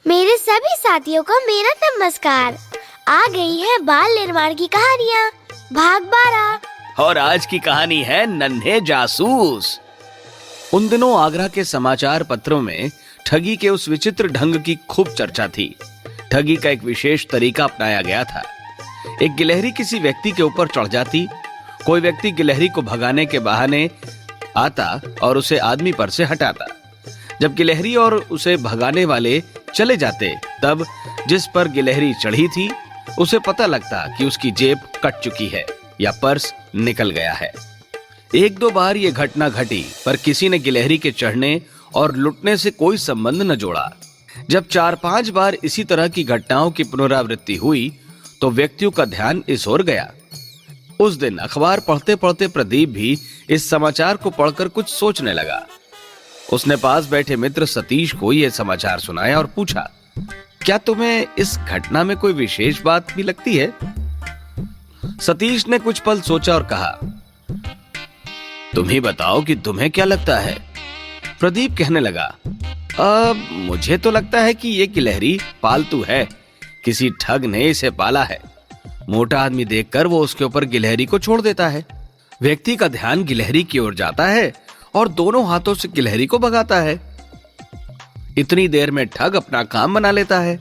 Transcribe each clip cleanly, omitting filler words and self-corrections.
मेरे सभी साथियों को मेरा नमस्कार। आ गई है बाल निर्माण की कहानियाँ, भाग 12। और आज की कहानी है नन्हे जासूस। उन दिनों आगरा के समाचार पत्रों में ठगी के उस विचित्र ढंग की खूब चर्चा थी। ठगी का एक विशेष तरीका अपनाया गया था। एक गिलहरी किसी व्यक्ति के ऊपर चढ़ जाती, कोई व्यक्ति गिलहरी को भगाने के बहाने आता और उसे आदमी पर से हटाता। जब गिलहरी और उसे भगाने वाले चले जाते, तब जिस पर गिलहरी चढ़ी थी उसे पता लगता कि उसकी जेब कट चुकी है या पर्स निकल गया है। एक दो बार ये घटना घटी, पर किसी ने गिलहरी के चढ़ने और लुटने से कोई संबंध न जोड़ा। जब 4-5 बार इसी तरह की घटनाओं की पुनरावृत्ति हुई तो व्यक्तियों का ध्यान इस ओर गया। उस दिन अखबार पढ़ते पढ़ते प्रदीप भी इस समाचार को पढ़कर कुछ सोचने लगा। उसने पास बैठे मित्र सतीश को यह समाचार सुनाया और पूछा, क्या तुम्हें इस घटना में कोई विशेष बात भी लगती है? सतीश ने कुछ पल सोचा और कहा, तुम ही बताओ कि तुम्हें क्या लगता है। प्रदीप कहने लगा, मुझे तो लगता है कि ये गिलहरी पालतू है, किसी ठग ने इसे पाला है। मोटा आदमी देखकर वो उसके ऊपर गिलहरी को छोड़ देता है। व्यक्ति का ध्यान गिलहरी की ओर जाता है और दोनों हाथों से गिलहरी को भगाता है। इतनी देर में ठग अपना काम बना लेता है।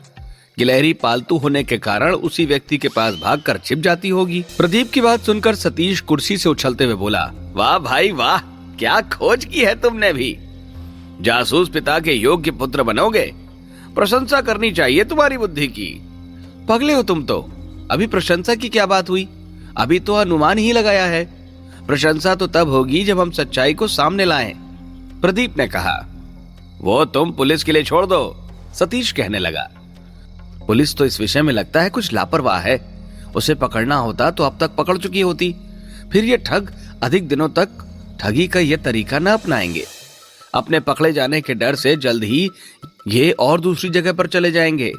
गिलहरी पालतू होने के कारण उसी व्यक्ति के पास भागकर छिप जाती होगी। प्रदीप की बात सुनकर सतीश कुर्सी से उछलते हुए बोला, वाह भाई वाह, क्या खोज की है तुमने भी। जासूस पिता के योग्य पुत्र बनोगे। प्रशंसा करनी चाहिए तुम्हारी बुद्धि की। पगले हो तुम तो। अभी प्रशंसा की क्या बात हुई? अभी तो अनुमान ही लगाया है। प्रशंसा तो तब होगी जब हम सच्चाई को सामने लाएं। प्रदीप ने कहा, वो तुम पुलिस के लिए छोड़ दो। सतीश कहने लगा, पुलिस तो इस विषय में लगता है कुछ लापरवाह है। उसे पकड़ना होता तो अब तक पकड़ चुकी होती। फिर ये ठग अधिक दिनों तक ठगी का ये तरीका न अपनाएंगे। अपने पकड़े जाने के डर से जल्द ही ये और दूसरी जगह पर चले जाएंगे।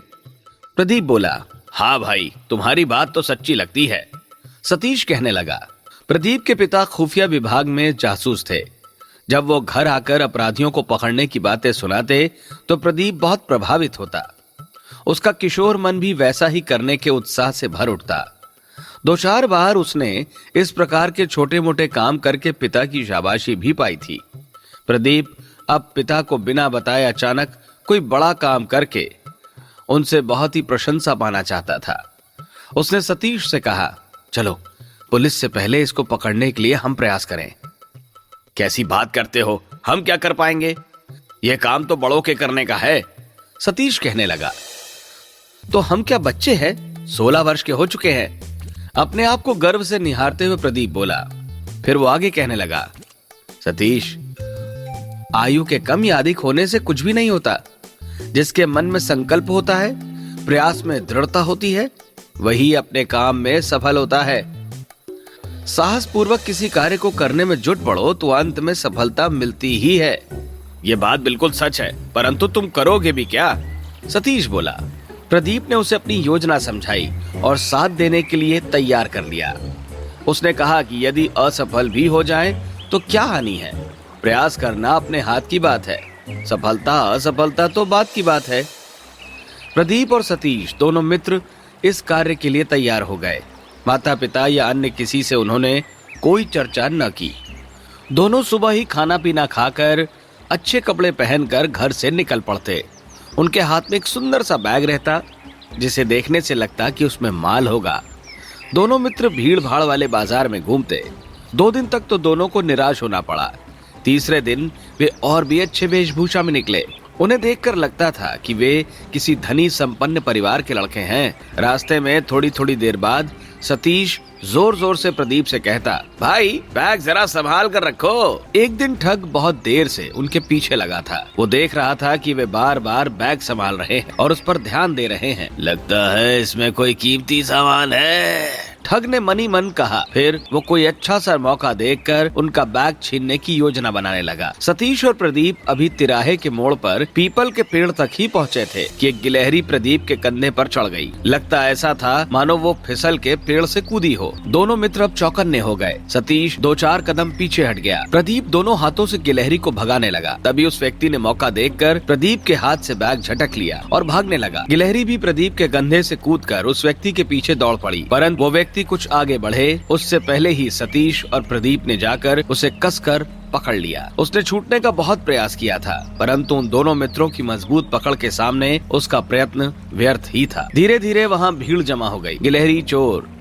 प्रदीप बोला, हाँ भाई, तुम्हारी बात तो सच्ची लगती है। सतीश कहने लगा, प्रदीप के पिता खुफिया विभाग में जासूस थे। जब वो घर आकर अपराधियों को पकड़ने की बातें सुनाते तो प्रदीप बहुत प्रभावित होता। उसका किशोर मन भी वैसा ही करने के उत्साह से भर उठता। 2-4 बार उसने इस प्रकार के छोटे मोटे काम करके पिता की शाबाशी भी पाई थी। प्रदीप अब पिता को बिना बताए अचानक कोई बड़ा काम करके उनसे बहुत ही प्रशंसा पाना चाहता था। उसने सतीश से कहा, चलो पुलिस से पहले इसको पकड़ने के लिए हम प्रयास करें। कैसी बात करते हो, हम क्या कर पाएंगे? यह काम तो बड़ों के करने का है। सतीश कहने लगा, तो हम क्या बच्चे हैं? 16 वर्ष के हो चुके हैं। अपने आप को गर्व से निहारते हुए प्रदीप बोला। फिर वो आगे कहने लगा, सतीश, आयु के कम या अधिक होने से कुछ भी नहीं होता। जिसके मन में संकल्प होता है, प्रयास में दृढ़ता होती है, वही अपने काम में सफल होता है। साहस पूर्वक किसी कार्य को करने में जुट पड़ो तो अंत में सफलता मिलती ही है। ये बात बिल्कुल सच है, परंतु तुम करोगे भी क्या? सतीश बोला। प्रदीप ने उसे अपनी योजना समझाई और साथ देने के लिए तैयार कर लिया। उसने कहा कि यदि असफल भी हो जाए तो क्या हानि है? प्रयास करना अपने हाथ की बात है, सफलता असफलता तो बात की बात है। प्रदीप और सतीश दोनों मित्र इस कार्य के लिए तैयार हो गए। माता पिता या अन्य किसी से उन्होंने कोई चर्चा न की। दोनों सुबह ही खाना पीना खाकर अच्छे कपड़े पहनकर घर से निकल पड़ते। उनके हाथ में एक सुंदर सा बैग रहता, जिसे देखने से लगता कि उसमें माल होगा। दोनों मित्र भीड़ भाड़ वाले बाजार में घूमते। 2 दिन तक तो दोनों को निराश होना पड़ा। तीसरे दिन वे और भी अच्छे वेशभूषा में निकले। उन्हें देखकर लगता था कि वे किसी धनी संपन्न परिवार के लड़के हैं। रास्ते में थोड़ी थोड़ी देर बाद सतीश जोर जोर से प्रदीप से कहता, भाई बैग जरा संभाल कर रखो। एक दिन ठग बहुत देर से उनके पीछे लगा था। वो देख रहा था कि वे बार बार बैग संभाल रहे हैं और उस पर ध्यान दे रहे हैं। लगता है इसमें कोई कीमती सामान है। ठग ने मनी मन कहा। फिर वो कोई अच्छा सा मौका देखकर उनका बैग छीनने की योजना बनाने लगा। सतीश और प्रदीप अभी तिराहे के मोड़ पर पीपल के पेड़ तक ही पहुँचे थे कि एक गिलहरी प्रदीप के कंधे पर चढ़ गई। लगता ऐसा था मानो वो फिसल के पेड़ से कूदी हो। दोनों मित्र अब चौकन्ने हो गए। सतीश 2-4 कदम पीछे हट गया। प्रदीप दोनों हाथों से गिलहरी को भगाने लगा। तभी उस व्यक्ति ने मौका देखकर प्रदीप के हाथ से बैग झटक लिया और भागने लगा। गिलहरी भी प्रदीप के कंधे से कूदकर उस व्यक्ति के पीछे दौड़ पड़ी, परंतु वो व्यक्ति कुछ आगे बढ़े उससे पहले ही सतीश और प्रदीप ने जाकर उसे कसकर पकड़ लिया। उसने छूटने का बहुत प्रयास किया था, परंतु उन दोनों मित्रों की मजबूत पकड़ के सामने उसका प्रयत्न व्यर्थ ही था। धीरे धीरे वहाँ भीड़ जमा हो गई।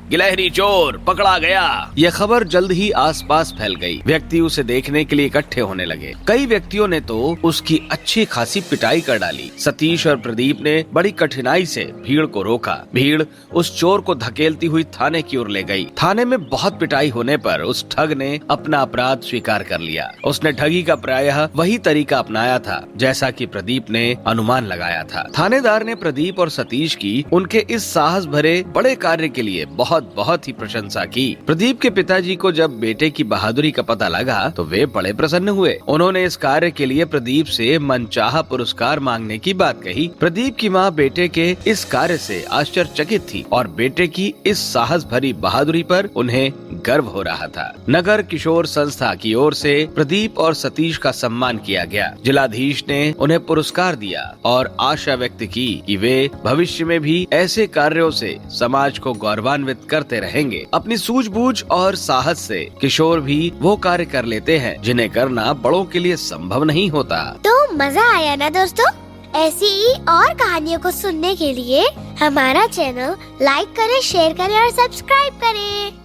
गिलहरी चोर पकड़ा गया, यह खबर जल्द ही आसपास फैल गई। व्यक्ति उसे देखने के लिए इकट्ठे होने लगे। कई व्यक्तियों ने तो उसकी अच्छी खासी पिटाई कर डाली। सतीश और प्रदीप ने बड़ी कठिनाई से भीड़ को रोका। भीड़ उस चोर को धकेलती हुई थाने की ओर ले गई। थाने में बहुत पिटाई होने पर उस ठग ने अपना अपराध स्वीकार कर लिया। उसने ठगी का प्रायः वही तरीका अपनाया था जैसा कि प्रदीप ने अनुमान लगाया था। थानेदार ने प्रदीप और सतीश की उनके इस साहस भरे बड़े कार्य के लिए बहुत ही प्रशंसा की। प्रदीप के पिताजी को जब बेटे की बहादुरी का पता लगा तो वे बड़े प्रसन्न हुए। उन्होंने इस कार्य के लिए प्रदीप से मनचाहा पुरस्कार मांगने की बात कही। प्रदीप की मां बेटे के इस कार्य से आश्चर्यचकित थी और बेटे की इस साहस भरी बहादुरी पर उन्हें गर्व हो रहा था। नगर किशोर संस्था की ओर से प्रदीप और सतीश का सम्मान किया गया। जिलाधीश ने उन्हें पुरस्कार दिया और आशा व्यक्त की कि वे भविष्य में भी ऐसे कार्यों से समाज को गौरवान्वित करते रहेंगे। अपनी सूझबूझ और साहस से किशोर भी वो कार्य कर लेते हैं जिन्हें करना बड़ों के लिए संभव नहीं होता। तो मजा आया ना दोस्तों? ऐसी ही और कहानियों को सुनने के लिए हमारा चैनल लाइक करें, शेयर करें और सब्सक्राइब करें।